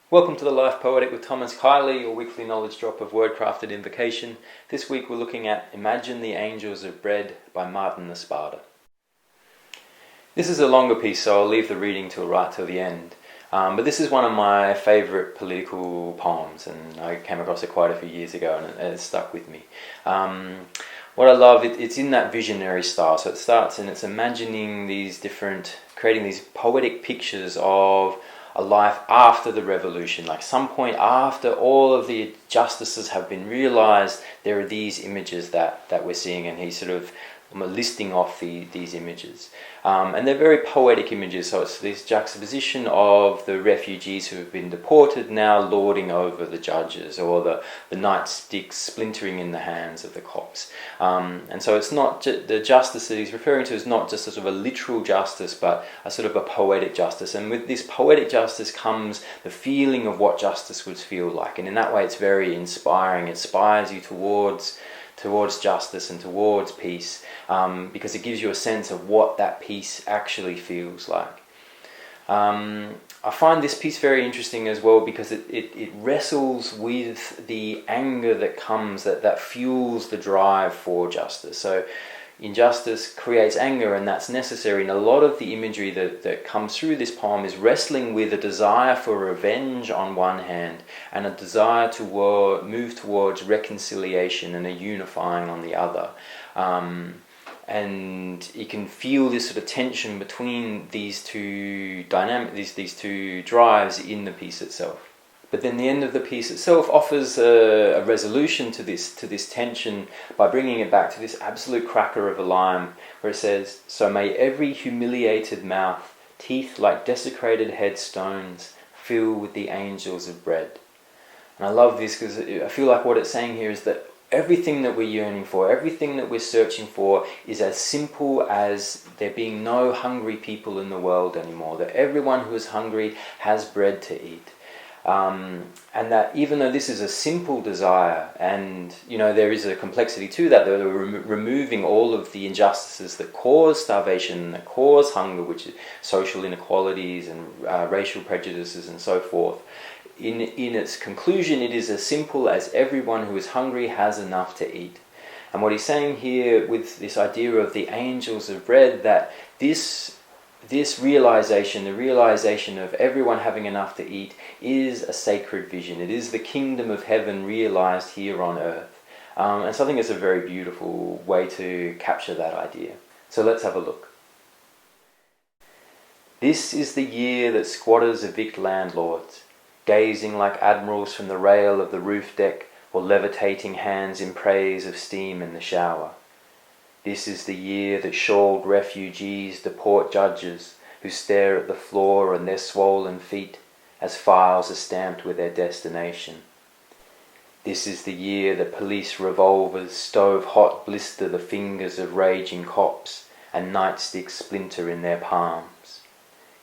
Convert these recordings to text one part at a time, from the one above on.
Welcome to the Life Poetic with Thomas Keily, your weekly knowledge drop of word-crafted invocation. This week we're looking at Imagine the Angels of Bread by Espada. This is a longer piece, so I'll leave the reading till the end. But this is one of my favourite political poems, and I came across it quite a few years ago, and it stuck with me. What I love, it's in that visionary style. So it starts and it's imagining creating these poetic pictures of a life after the revolution, like some point after all of the injustices have been realized, there are these images that we're seeing, and he's sort of listing off these images. And they're very poetic images, so it's this juxtaposition of the refugees who have been deported now lording over the judges, or the nightsticks splintering in the hands of the cops. And so it's not the justice that he's referring to is not just a sort of a literal justice, but a sort of a poetic justice. And with this poetic justice comes the feeling of what justice would feel like. And in that way it's very inspiring. It inspires you towards justice and towards peace, because it gives you a sense of what that peace actually feels like. I find this piece very interesting as well because it wrestles with the anger that comes, that fuels the drive for justice. So injustice creates anger, and that's necessary. And a lot of the imagery that comes through this poem is wrestling with a desire for revenge on one hand, and a desire to move towards reconciliation and a unifying on the other. And you can feel this sort of tension between these two these two drives in the piece itself. But then the end of the piece itself offers a resolution to this tension by bringing it back to this absolute cracker of a line, where it says, "So may every humiliated mouth, teeth like desecrated headstones, fill with the angels of bread." And I love this because I feel like what it's saying here is that everything that we're yearning for, everything that we're searching for, is as simple as there being no hungry people in the world anymore, that everyone who is hungry has bread to eat. And that even though this is a simple desire, and there is a complexity to that we're removing all of the injustices that cause starvation, that cause hunger, which is social inequalities and racial prejudices and so forth. In its conclusion, it is as simple as everyone who is hungry has enough to eat. And what he's saying here with this idea of the angels of bread, that this realization, the realization of everyone having enough to eat, is a sacred vision. It is the kingdom of heaven realized here on earth. And so I think it's a very beautiful way to capture that idea. So let's have a look. This is the year that squatters evict landlords, gazing like admirals from the rail of the roof deck, or levitating hands in praise of steam in the shower. This is the year that shawled refugees deport judges who stare at the floor and their swollen feet as files are stamped with their destination. This is the year that police revolvers stove-hot blister the fingers of raging cops and nightsticks splinter in their palms.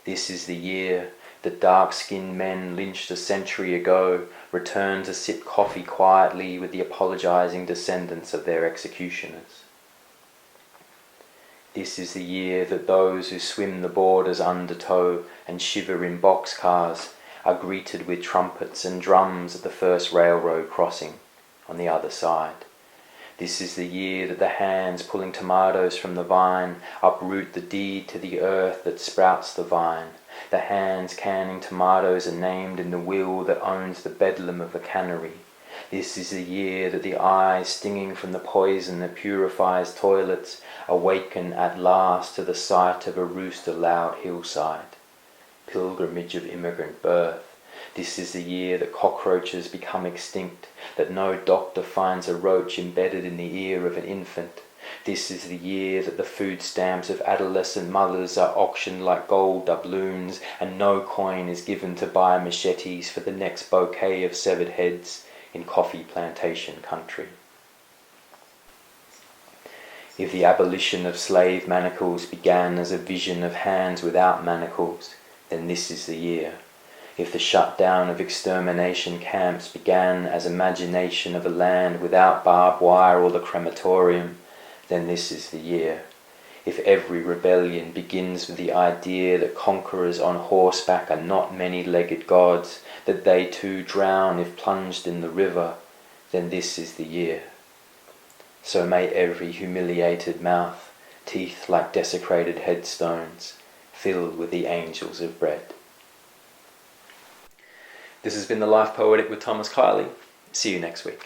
This is the year that dark-skinned men lynched a century ago return to sip coffee quietly with the apologizing descendants of their executioners. This is the year that those who swim the borders undertow and shiver in boxcars are greeted with trumpets and drums at the first railroad crossing on the other side. This is the year that the hands pulling tomatoes from the vine uproot the deed to the earth that sprouts the vine. The hands canning tomatoes are named in the will that owns the bedlam of the cannery. This is the year that the eyes stinging from the poison that purifies toilets awaken at last to the sight of a rooster-loud hillside. Pilgrimage of immigrant birth. This is the year that cockroaches become extinct, that no doctor finds a roach embedded in the ear of an infant. This is the year that the food stamps of adolescent mothers are auctioned like gold doubloons, and no coin is given to buy machetes for the next bouquet of severed heads in coffee plantation country. If the abolition of slave manacles began as a vision of hands without manacles, then this is the year. If the shutdown of extermination camps began as imagination of a land without barbed wire or the crematorium, then this is the year. If every rebellion begins with the idea that conquerors on horseback are not many-legged gods, that they too drown if plunged in the river, then this is the year. So may every humiliated mouth, teeth like desecrated headstones, filled with the angels of bread. This has been the Life Poetic with Thomas Keily. See you next week.